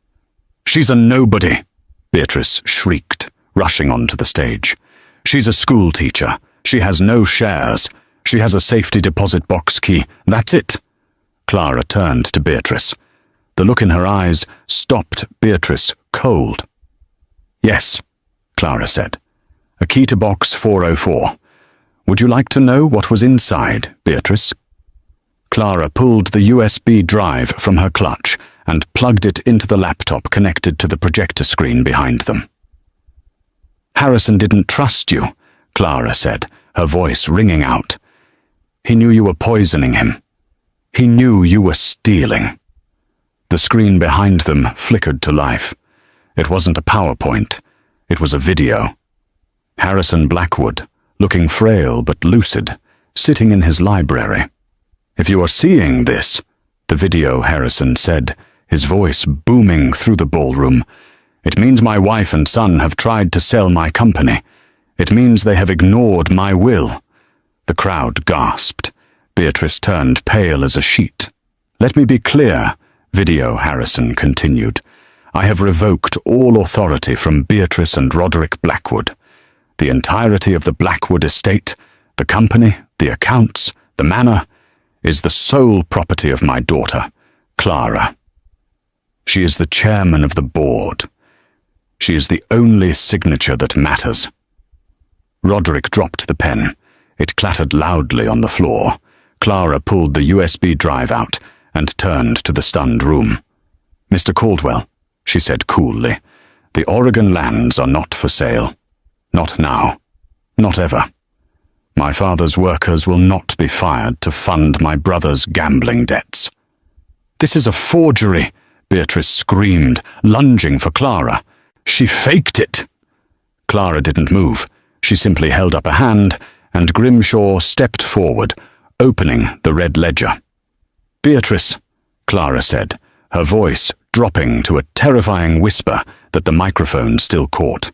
Speaker 1: "She's a nobody," Beatrice shrieked, rushing onto the stage. "She's a school teacher. She has no shares. She has a safety deposit box key. That's it." Clara turned to Beatrice. The look in her eyes stopped Beatrice cold. "Yes," Clara said. "A key to box 404. Would you like to know what was inside, Beatrice?" Clara pulled the USB drive from her clutch and plugged it into the laptop connected to the projector screen behind them. "Harrison didn't trust you," Clara said, her voice ringing out. "He knew you were poisoning him. He knew you were stealing." The screen behind them flickered to life. It wasn't a PowerPoint. It was a video. Harrison Blackwood, looking frail but lucid, sitting in his library. "If you are seeing this," the video Harrison said, his voice booming through the ballroom, "it means my wife and son have tried to sell my company. It means they have ignored my will." The crowd gasped. Beatrice turned pale as a sheet. "Let me be clear," video Harrison continued. "I have revoked all authority from Beatrice and Roderick Blackwood. The entirety of the Blackwood estate, the company, the accounts, the manor, is the sole property of my daughter, Clara. She is the chairman of the board. She is the only signature that matters." Roderick dropped the pen. It clattered loudly on the floor. Clara pulled the USB drive out and turned to the stunned room. "Mr. Caldwell," she said coolly, "the Oregon lands are not for sale. Not now. Not ever. My father's workers will not be fired to fund my brother's gambling debts." "This is a forgery," Beatrice screamed, lunging for Clara. "She faked it." Clara didn't move. She simply held up a hand, and Grimshaw stepped forward, opening the red ledger. "Beatrice," Clara said, her voice dropping to a terrifying whisper that the microphone still caught.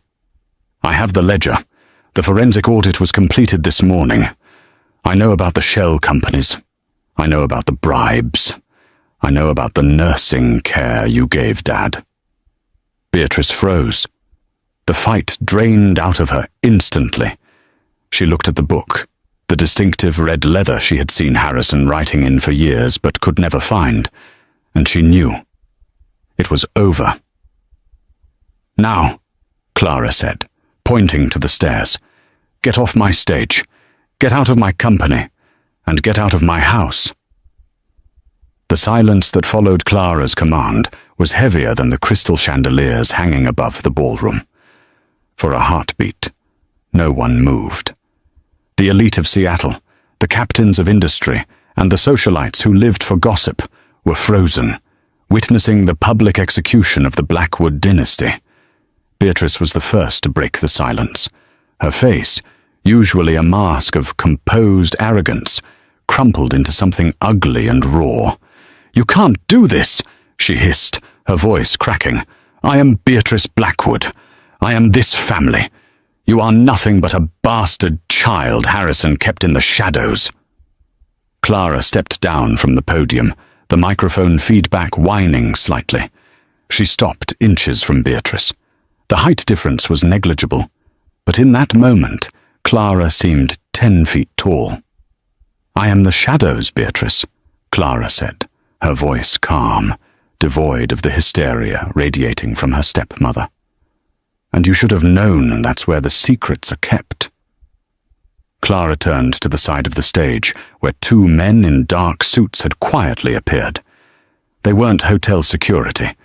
Speaker 1: "I have the ledger. The forensic audit was completed this morning. I know about the shell companies. I know about the bribes. I know about the nursing care you gave Dad." Beatrice froze. The fight drained out of her instantly. She looked at the book, the distinctive red leather she had seen Harrison writing in for years but could never find, and she knew. It was over. "Now," Clara said, pointing to the stairs, "get off my stage, get out of my company, and get out of my house." The silence that followed Clara's command was heavier than the crystal chandeliers hanging above the ballroom. For a heartbeat, no one moved. The elite of Seattle, the captains of industry, and the socialites who lived for gossip were frozen, witnessing the public execution of the Blackwood dynasty. Beatrice was the first to break the silence. Her face, usually a mask of composed arrogance, crumpled into something ugly and raw. "You can't do this," she hissed, her voice cracking. "I am Beatrice Blackwood. I am this family. You are nothing but a bastard child Harrison kept in the shadows." Clara stepped down from the podium, the microphone feedback whining slightly. She stopped inches from Beatrice. The height difference was negligible, but in that moment, Clara seemed 10 feet tall. "I am the shadows, Beatrice," Clara said, her voice calm, devoid of the hysteria radiating from her stepmother. "And you should have known that's where the secrets are kept." Clara turned to the side of the stage, where two men in dark suits had quietly appeared. They weren't hotel security.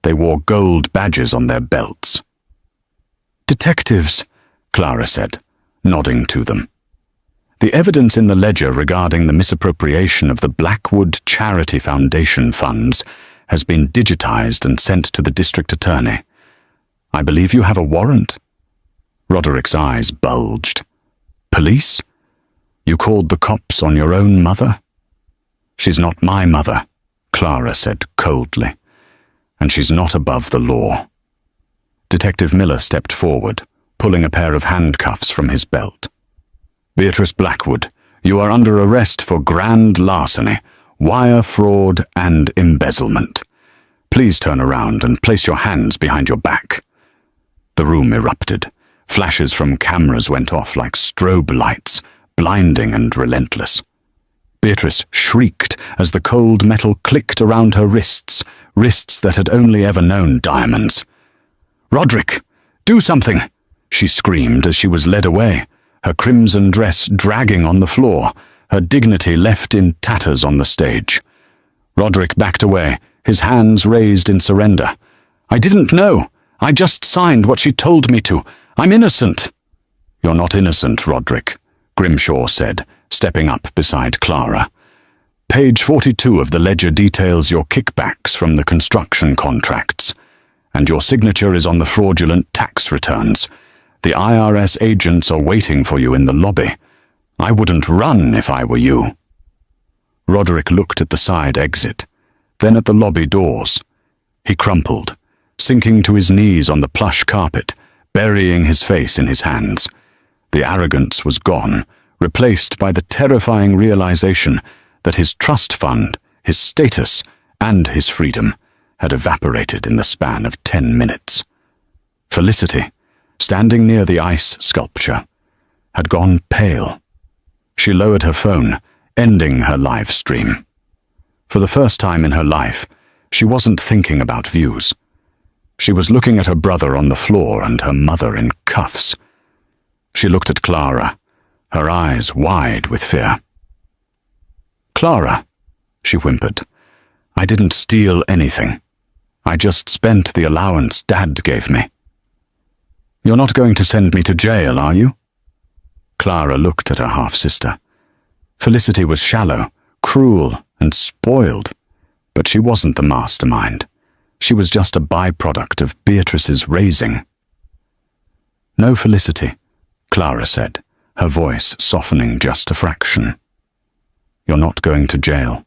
Speaker 1: They wore gold badges on their belts. "Detectives," Clara said, nodding to them. "The evidence in the ledger regarding the misappropriation of the Blackwood Charity Foundation funds has been digitized and sent to the district attorney. I believe you have a warrant." Roderick's eyes bulged. Police? You called the cops on your own mother? She's not my mother, Clara said coldly, and she's not above the law. Detective Miller stepped forward, pulling a pair of handcuffs from his belt. Beatrice Blackwood, you are under arrest for grand larceny, wire fraud, and embezzlement. Please turn around and place your hands behind your back. The room erupted. Flashes from cameras went off like strobe lights, blinding and relentless. Beatrice shrieked as the cold metal clicked around her wrists, wrists that had only ever known diamonds. "Roderick, do something!" she screamed as she was led away, her crimson dress dragging on the floor, her dignity left in tatters on the stage. Roderick backed away, his hands raised in surrender. "I didn't know. I just signed what she told me to. I'm innocent." "You're not innocent, Roderick," Grimshaw said, stepping up beside Clara. "Page 42 of the ledger details your kickbacks from the construction contracts, and your signature is on the fraudulent tax returns. The IRS agents are waiting for you in the lobby. I wouldn't run if I were you." Roderick looked at the side exit, then at the lobby doors. He crumpled, sinking to his knees on the plush carpet, burying his face in his hands. The arrogance was gone, replaced by the terrifying realization that his trust fund, his status, and his freedom had evaporated in the span of 10 minutes. Felicity, standing near the ice sculpture, had gone pale. She lowered her phone, ending her live stream. For the first time in her life, she wasn't thinking about views. She was looking at her brother on the floor and her mother in cuffs. She looked at Clara, her eyes wide with fear. "Clara," she whimpered, "I didn't steal anything. I just spent the allowance Dad gave me." "You're not going to send me to jail, are you?" Clara looked at her half-sister. Felicity was shallow, cruel, and spoiled, but she wasn't the mastermind. She was just a byproduct of Beatrice's raising. "No, Felicity," Clara said, her voice softening just a fraction. "You're not going to jail.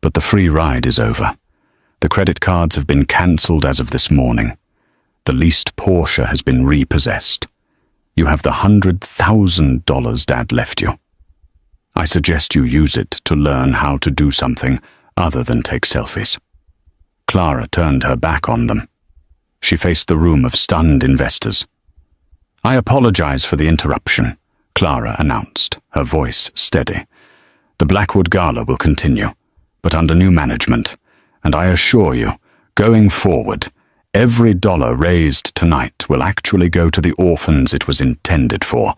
Speaker 1: But the free ride is over. The credit cards have been cancelled as of this morning. The leased Porsche has been repossessed. You have the $100,000 Dad left you. I suggest you use it to learn how to do something other than take selfies." Clara turned her back on them. She faced the room of stunned investors. "I apologize for the interruption," Clara announced, her voice steady. "The Blackwood Gala will continue, but under new management, and I assure you, going forward, every dollar raised tonight will actually go to the orphans it was intended for,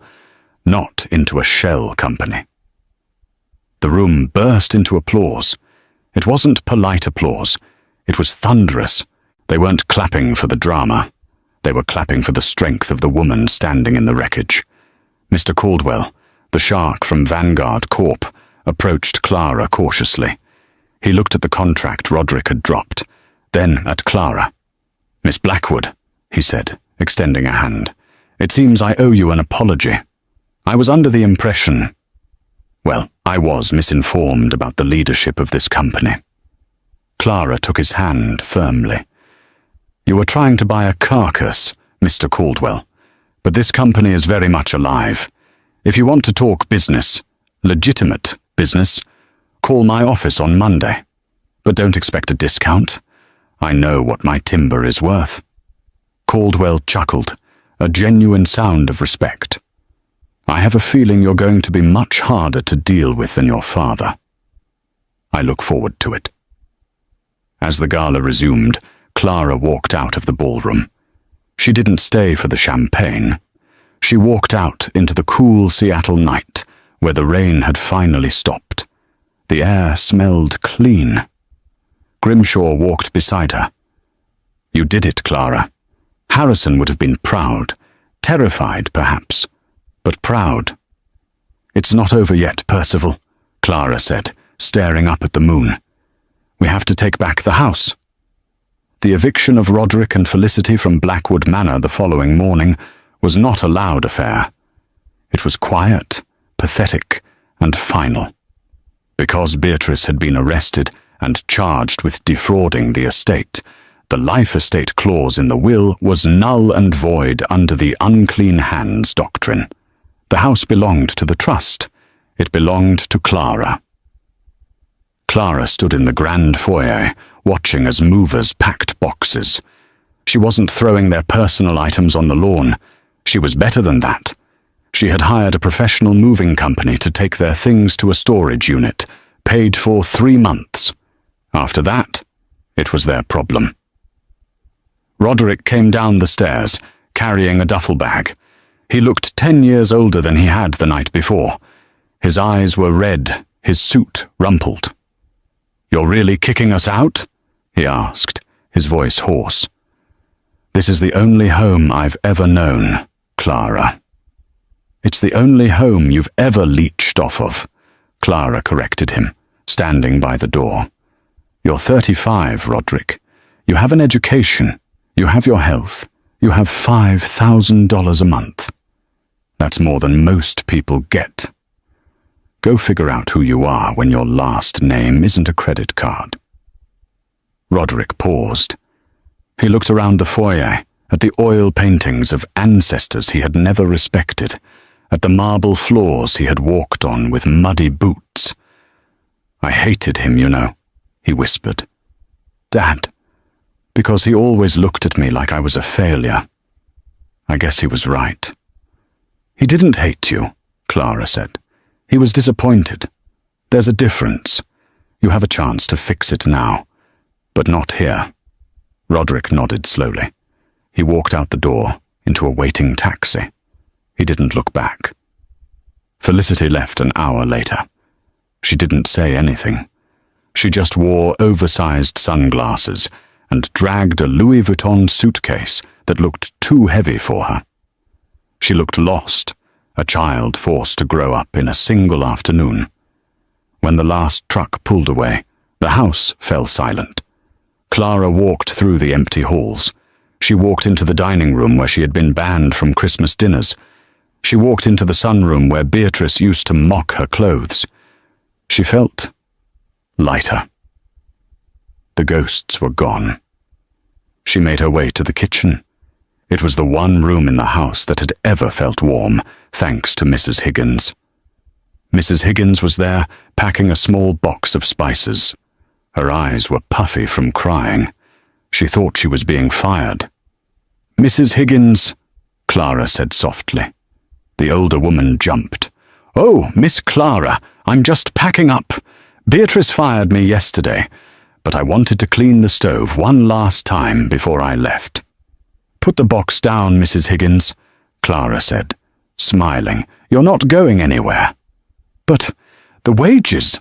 Speaker 1: not into a shell company." The room burst into applause. It wasn't polite applause. It was thunderous. They weren't clapping for the drama. They were clapping for the strength of the woman standing in the wreckage. Mr. Caldwell, the shark from Vanguard Corp., approached Clara cautiously. He looked at the contract Roderick had dropped, then at Clara. "Miss Blackwood," he said, extending a hand, "it seems I owe you an apology. I was under the impression... Well, I was misinformed about the leadership of this company." Clara took his hand firmly. "You were trying to buy a carcass, Mr. Caldwell, but this company is very much alive. If you want to talk business, legitimate business, call my office on Monday. But don't expect a discount. I know what my timber is worth." Caldwell chuckled, a genuine sound of respect. "I have a feeling you're going to be much harder to deal with than your father. I look forward to it." As the gala resumed, Clara walked out of the ballroom. She didn't stay for the champagne. She walked out into the cool Seattle night, where the rain had finally stopped. The air smelled clean. Grimshaw walked beside her. "You did it, Clara." Harrison would have been proud, terrified perhaps, but proud. "It's not over yet, Percival," Clara said, staring up at the moon. "We have to take back the house." The eviction of Roderick and Felicity from Blackwood Manor the following morning was not a loud affair. It was quiet, pathetic, and final. Because Beatrice had been arrested and charged with defrauding the estate, the life estate clause in the will was null and void under the unclean hands doctrine. The house belonged to the trust. It belonged to Clara. Clara stood in the grand foyer, watching as movers packed boxes. She wasn't throwing their personal items on the lawn. She was better than that. She had hired a professional moving company to take their things to a storage unit, paid for 3 months. After that, it was their problem. Roderick came down the stairs, carrying a duffel bag. He looked 10 years older than he had the night before. His eyes were red, his suit rumpled. "You're really kicking us out?" he asked, his voice hoarse. "This is the only home I've ever known, Clara." "It's the only home you've ever leached off of," Clara corrected him, standing by the door. "You're 35, Roderick. You have an education. You have your health. You have $5,000 a month. That's more than most people get. Go figure out who you are when your last name isn't a credit card." Roderick paused. He looked around the foyer, at the oil paintings of ancestors he had never respected, at the marble floors he had walked on with muddy boots. "I hated him, you know," he whispered. "Dad, because he always looked at me like I was a failure." I guess he was right. "He didn't hate you," Clara said. "He was disappointed. There's a difference. You have a chance to fix it now, but not here." Roderick nodded slowly. He walked out the door, into a waiting taxi. He didn't look back. Felicity left an hour later. She didn't say anything. She just wore oversized sunglasses and dragged a Louis Vuitton suitcase that looked too heavy for her. She looked lost, a child forced to grow up in a single afternoon. When the last truck pulled away, the house fell silent. Clara walked through the empty halls. She walked into the dining room where she had been banned from Christmas dinners. She walked into the sunroom where Beatrice used to mock her clothes. She felt lighter. The ghosts were gone. She made her way to the kitchen. It was the one room in the house that had ever felt warm, thanks to Mrs. Higgins. Mrs. Higgins was there, packing a small box of spices. Her eyes were puffy from crying. She thought she was being fired. "Mrs. Higgins," Clara said softly. The older woman jumped. "Oh, Miss Clara, I'm just packing up. Beatrice fired me yesterday, but I wanted to clean the stove one last time before I left." "Put the box down, Mrs. Higgins," Clara said, smiling. "You're not going anywhere." "But the wages—"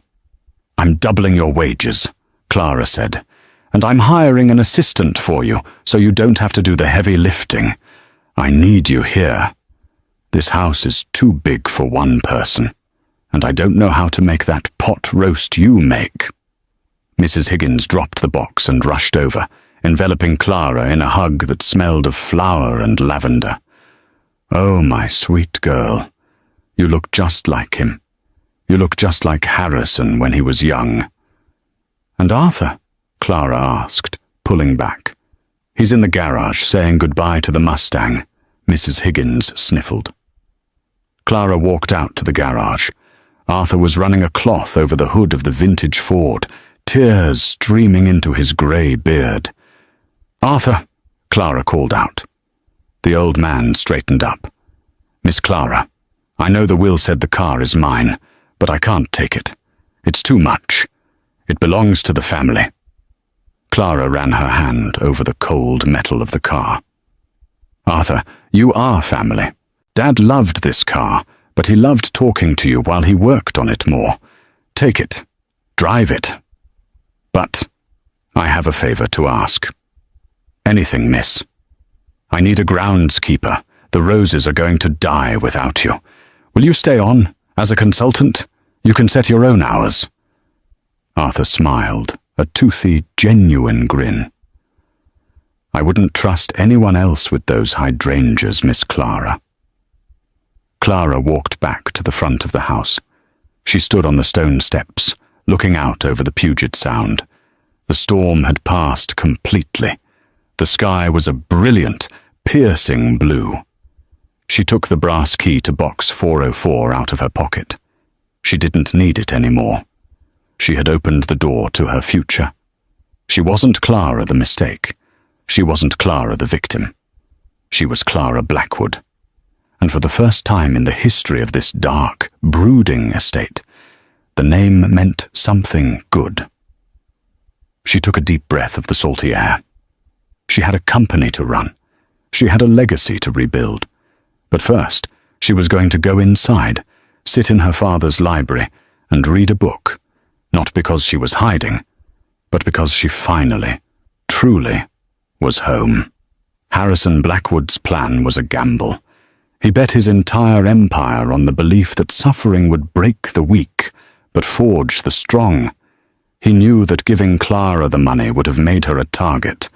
Speaker 1: "I'm doubling your wages," Clara said, "and I'm hiring an assistant for you so you don't have to do the heavy lifting. I need you here. This house is too big for one person, and I don't know how to make that pot roast you make." Mrs. Higgins dropped the box and rushed over, enveloping Clara in a hug that smelled of flower and lavender. "Oh, my sweet girl, you look just like him. You look just like Harrison when he was young." "And Arthur?" Clara asked, pulling back. "He's in the garage saying goodbye to the Mustang," Mrs. Higgins sniffled. Clara walked out to the garage. Arthur was running a cloth over the hood of the vintage Ford, tears streaming into his grey beard. "Arthur," Clara called out. The old man straightened up. "Miss Clara, I know the will said the car is mine, but I can't take it. It's too much. It belongs to the family." Clara ran her hand over the cold metal of the car. "Arthur, you are family. Dad loved this car, but he loved talking to you while he worked on it more. Take it. Drive it. But I have a favor to ask." "Anything, miss." "I need a groundskeeper. The Roses are going to die without you. Will you stay on, as a consultant? You can set your own hours." Arthur smiled, a toothy, genuine grin. "I wouldn't trust anyone else with those hydrangeas, Miss Clara." Clara walked back to the front of the house. She stood on the stone steps, looking out over the Puget Sound. The storm had passed completely. The sky was a brilliant, piercing blue. She took the brass key to box 404 out of her pocket. She didn't need it anymore. She had opened the door to her future. She wasn't Clara the mistake. She wasn't Clara the victim. She was Clara Blackwood. And for the first time in the history of this dark, brooding estate, the name meant something good. She took a deep breath of the salty air. She had a company to run. She had a legacy to rebuild. But first, she was going to go inside, sit in her father's library, and read a book, not because she was hiding, but because she finally, truly, was home. Harrison Blackwood's plan was a gamble. He bet his entire empire on the belief that suffering would break the weak, but forge the strong. He knew that giving Clara the money would have made her a target,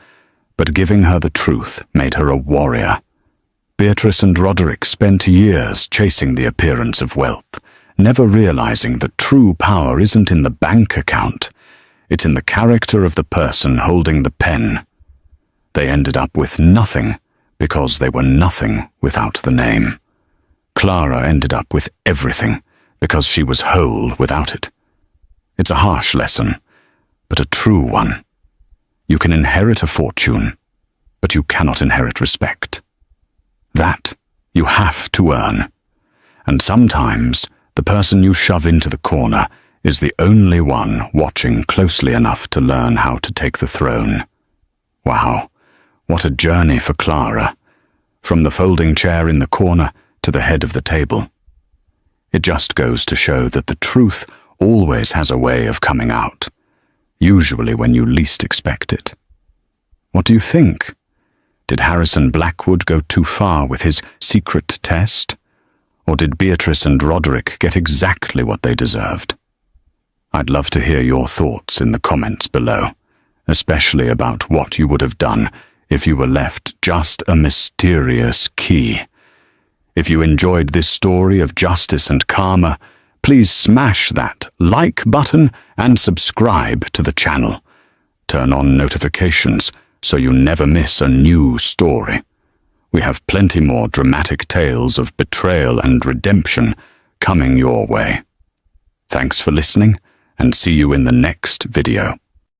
Speaker 1: but giving her the truth made her a warrior. Beatrice and Roderick spent years chasing the appearance of wealth, never realizing that true power isn't in the bank account. It's in the character of the person holding the pen. They ended up with nothing because they were nothing without the name. Clara ended up with everything because she was whole without it. It's a harsh lesson, but a true one. You can inherit a fortune, but you cannot inherit respect. That you have to earn. And sometimes the person you shove into the corner is the only one watching closely enough to learn how to take the throne. Wow, what a journey for Clara, from the folding chair in the corner to the head of the table. It just goes to show that the truth always has a way of coming out, usually when you least expect it. What do you think? Did Harrison Blackwood go too far with his secret test? Or did Beatrice and Roderick get exactly what they deserved? I'd love to hear your thoughts in the comments below, especially about what you would have done if you were left just a mysterious key. If you enjoyed this story of justice and karma, please smash that like button and subscribe to the channel. Turn on notifications so you never miss a new story. We have plenty more dramatic tales of betrayal and redemption coming your way. Thanks for listening, and see you in the next video.